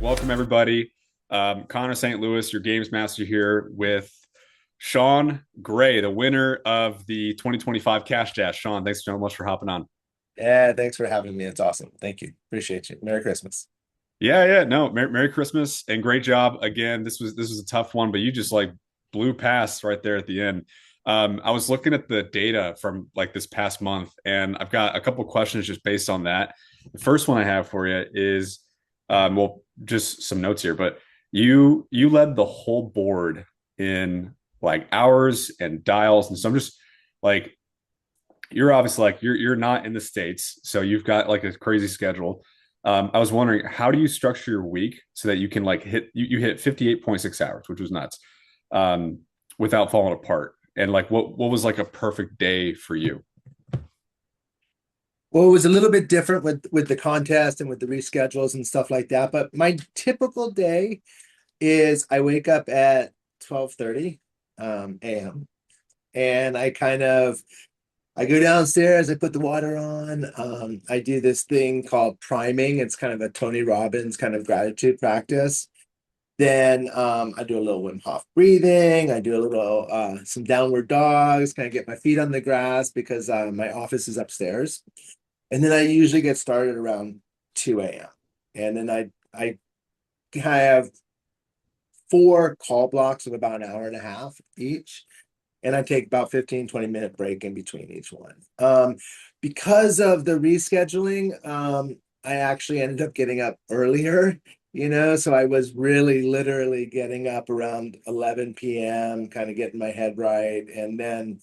Welcome everybody. Connor St. Louis, your games master here with Sean Gray, the winner of the 2025 Cash Dash. Sean, thanks so much for hopping on. Yeah, thanks for having me. It's awesome. Thank you. Appreciate you. Merry Christmas. Yeah, no, Merry Christmas and great job again. This was a tough one, but you just like blew past right there at the end. I was looking at the data from like this past month, and I've got a couple questions just based on that. The first one I have for you is, well, just some notes here, but you led the whole board in like hours and dials, and so I'm just like, you're obviously like you're not in the States, so you've got like a crazy schedule. I was wondering, how do you structure your week so that you can like you hit 58.6 hours, which was nuts, um, without falling apart? And like what was like a perfect day for you? Well, it was a little bit different with the contest and with the reschedules and stuff like that. But my typical day is I wake up at 12:30 a.m. and I go downstairs, I put the water on. I do this thing called priming. It's kind of a Tony Robbins kind of gratitude practice. Then I do a little Wim Hof breathing. I do a little some downward dogs, kind of get my feet on the grass because my office is upstairs. And then I usually get started around 2 a.m. And then I have four call blocks of about an hour and a half each. And I take about 15-20 minute break in between each one. Because of the rescheduling, I actually ended up getting up earlier, so I was really literally getting up around 11 p.m., kind of getting my head right. And then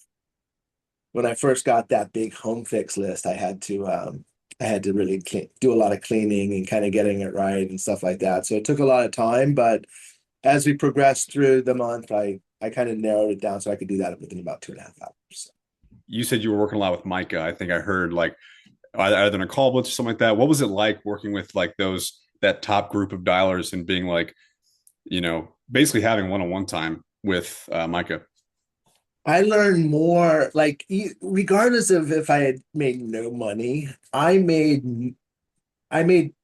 when I first got that big home fix list, I had to really do a lot of cleaning and kind of getting it right and stuff like that. So it took a lot of time, but as we progressed through the month, I kind of narrowed it down so I could do that within about 2.5 hours. So. You said you were working a lot with Micah. I think I heard like either in a call blitz or something like that. What was it like working with like those that top group of dialers and being like, basically having one-on-one time with Micah? I learned more, like regardless of if I had made no money, I made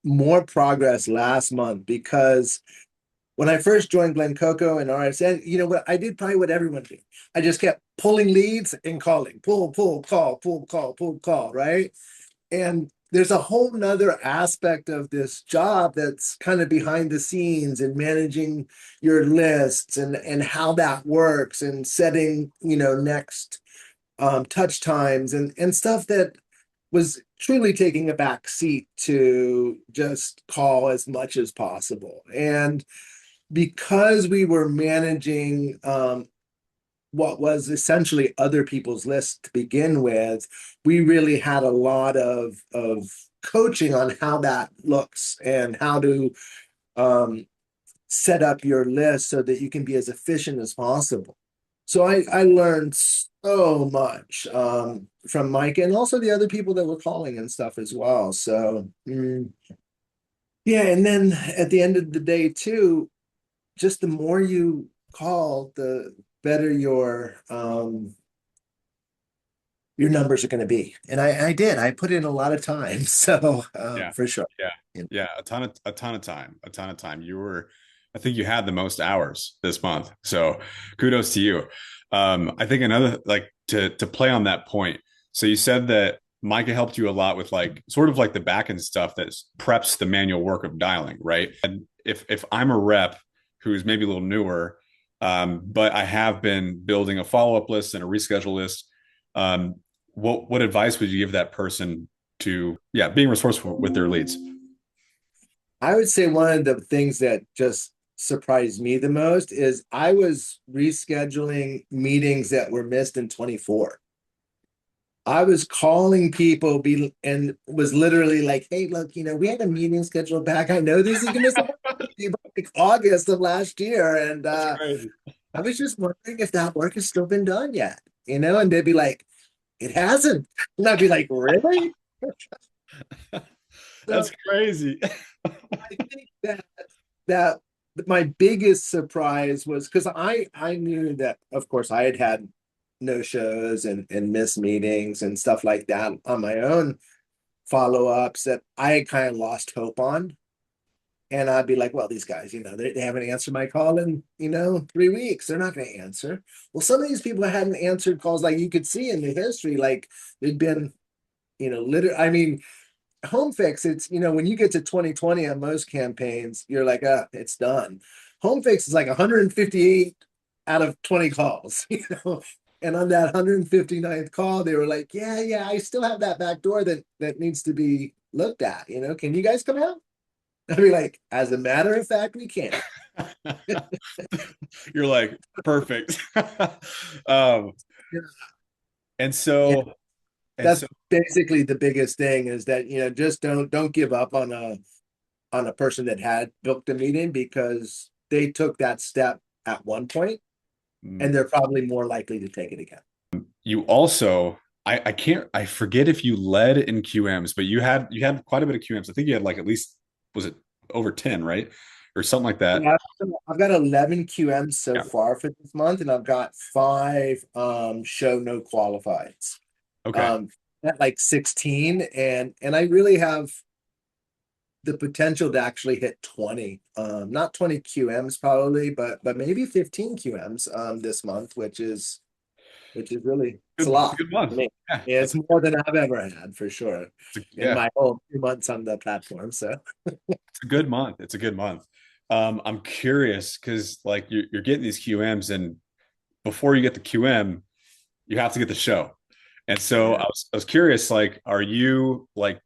more progress last month because when I first joined Glen Coco and RSN, you know what? I did probably what everyone did. I just kept pulling leads and calling, pull, call, pull, call, pull, call, right? And there's a whole nother aspect of this job that's kind of behind the scenes and managing your lists and how that works and setting, next touch times and stuff that was truly taking a back seat to just call as much as possible. And because we were managing what was essentially other people's lists to begin with, we really had a lot of coaching on how that looks and how to um, set up your list so that you can be as efficient as possible. So I learned so much from Mike and also the other people that were calling and stuff as well. So yeah, and then at the end of the day too, just the more you call, the better your numbers are going to be. And I did. I put in a lot of time, so Yeah, for sure. yeah, Yeah. yeah. A ton of time, a ton of time. I think you had the most hours this month, so kudos to you. I think another like to play on that point. So you said that Micah helped you a lot with like sort of like the back end stuff that preps the manual work of dialing, right? And if I'm a rep who's maybe a little newer, but I have been building a follow up list and a reschedule list, um, what advice would you give that person to, yeah, being resourceful with their leads? I would say one of the things that just surprised me the most is I was rescheduling meetings that were missed in 24. I was calling people and was literally like, hey, look, we had a meeting scheduled back. I know this is going to sound like August of last year. And That's crazy. I was just wondering if that work has still been done yet, and they'd be like, it hasn't. And I'd be like, really? So That's crazy. I think that my biggest surprise was because I knew that, of course, I had no shows and missed meetings and stuff like that on my own follow ups that I had kind of lost hope on. And I'd be like, well, these guys, they haven't answered my call in, 3 weeks. They're not going to answer. Well, some of these people hadn't answered calls, like you could see in the history, like they'd been, literally, I mean, home fix, it's, when you get to 2020 on most campaigns, you're like, it's done. Home fix is like 158 out of 20 calls, And on that 159th call, they were like, yeah, I still have that back door that needs to be looked at. Can you guys come out? I'd be like, as a matter of fact, we can. You're like, perfect. um, Yeah. and Yeah, so and that's so basically the biggest thing is that, just don't give up on a person that had booked a meeting because they took that step at one point and they're probably more likely to take it again. you also I forget if you led in QMs, but you had quite a bit of QMs. I think you had like at least was it over 10, right? Or something like that. Yeah, I've got 11 QMs so Yeah. far for this month, and I've got five show no qualifieds. Okay. Um at like 16, and I really have the potential to actually hit 20. Not 20 QMs probably, but maybe 15 QMs this month, which is really, it's a Good, it's a lot good for month. me. Yeah. Yeah, it's more than I've ever had for sure in Yeah. my whole 2 months on the platform. So It's a good month. It's a good month. I'm curious because like you're getting these QMs, and before you get the QM, you have to get the show. And so yeah. I was curious, like, are you like,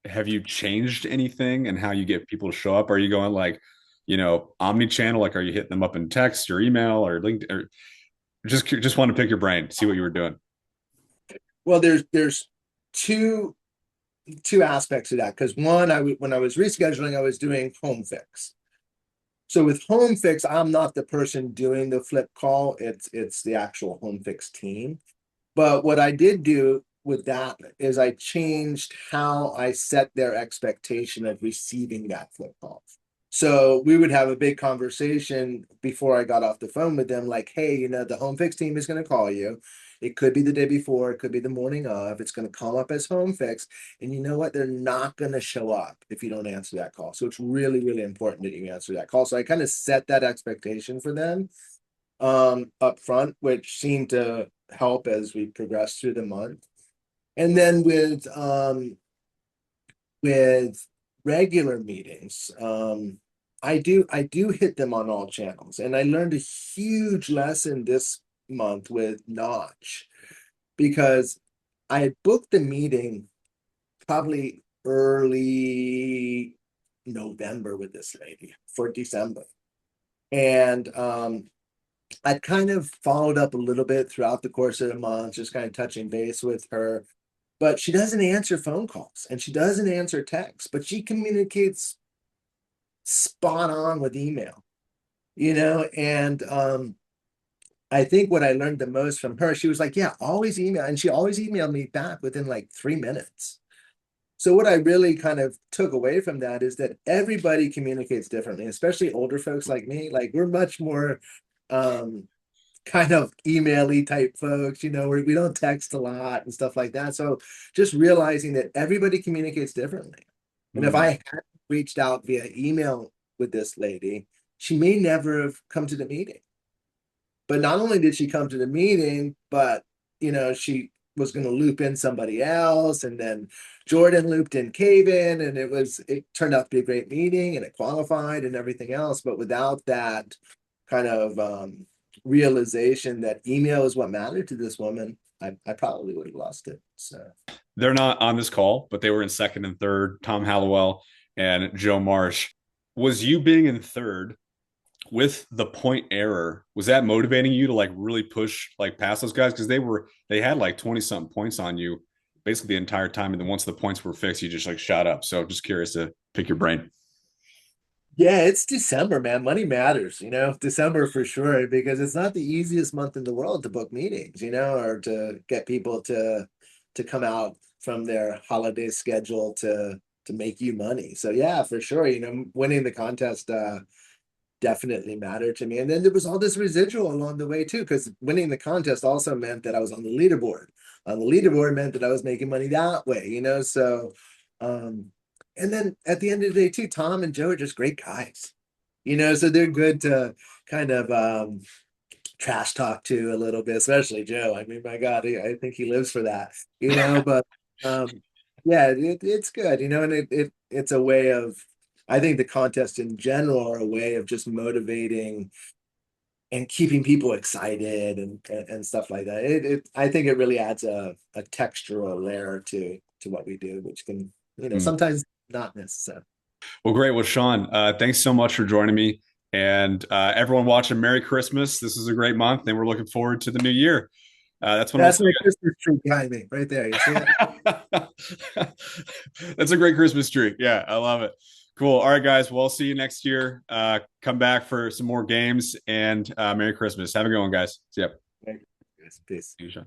have you changed anything and how you get people to show up? Are you going like, omni-channel? Like, are you hitting them up in text or email or LinkedIn? Or just want to pick your brain, see what you were doing. Well, there's two two aspects of that because one, when I was rescheduling, I was doing home fix. So with home fix, I'm not the person doing the flip call. It's the actual home fix team. But what I did do with that is I changed how I set their expectation of receiving that flip call. So we would have a big conversation before I got off the phone with them, like, hey, the home fix team is going to call you. It could be the day before, it could be the morning of. It's going to come up as home fix. And you know what? They're not going to show up if you don't answer that call. So it's really, really important that you answer that call. So I kind of set that expectation for them up front, which seemed to help as we progressed through the month. And then with regular meetings, I do hit them on all channels. And I learned a huge lesson this month with Notch because I had booked the meeting probably early November with this lady for December. And I kind of followed up a little bit throughout the course of the month, just kind of touching base with her. But she doesn't answer phone calls and she doesn't answer texts, but she communicates spot on with email, and I think what I learned the most from her, she was like, yeah, always email. And she always emailed me back within like 3 minutes. So what I really kind of took away from that is that everybody communicates differently, especially older folks like me. Like we're much more um kind of email-y type folks, we don't text a lot and stuff like that. So just realizing that everybody communicates differently. And if Mm. I had reached out via email with this lady, she may never have come to the meeting. But not only did she come to the meeting, but she was going to loop in somebody else, and then Jordan looped in Caven, and it turned out to be a great meeting, and it qualified and everything else. But without that kind of realization that email is what mattered to this woman, I probably would have lost it. So They're not on this call, but they were in second and third. Tom Hallowell and Joe Marsh. Was you being in third with the point error, was that motivating you to like really push like past those guys? Because they had like 20 something points on you basically the entire time. And then once the points were fixed, you just like shot up. So just curious to pick your brain. yeah, it's December, man. Money matters, December for sure, because it's not the easiest month in the world to book meetings, or to get people to come out from their holiday schedule to make you money. So yeah, for sure, winning the contest definitely mattered to me. And then there was all this residual along the way too, because winning the contest also meant that I was on the leaderboard. On the leaderboard meant that I was making money that way, So um And then at the end of the day, too, Tom and Joe are just great guys. So they're good to kind of trash talk to a little bit, especially Joe. I mean, my God, I think he lives for that, but yeah, it's good, and it's a way of, I think the contests in general are a way of just motivating and keeping people excited and stuff like that. I think it really adds a textural layer to what we do, which can, Mm. sometimes not miss. So Well, great. Well, Sean, thanks so much for joining me. And everyone watching, Merry Christmas. This is a great month, and we're looking forward to the new year. That's when I'll that's see my Christmas tree behind me right there. You see it? you. That's a great Christmas tree. Yeah, I love it. Cool. All right, guys. Well, I'll see you next year. Come back for some more games, and Merry Christmas. Have a good one, guys. See ya. Peace. See you, Sean.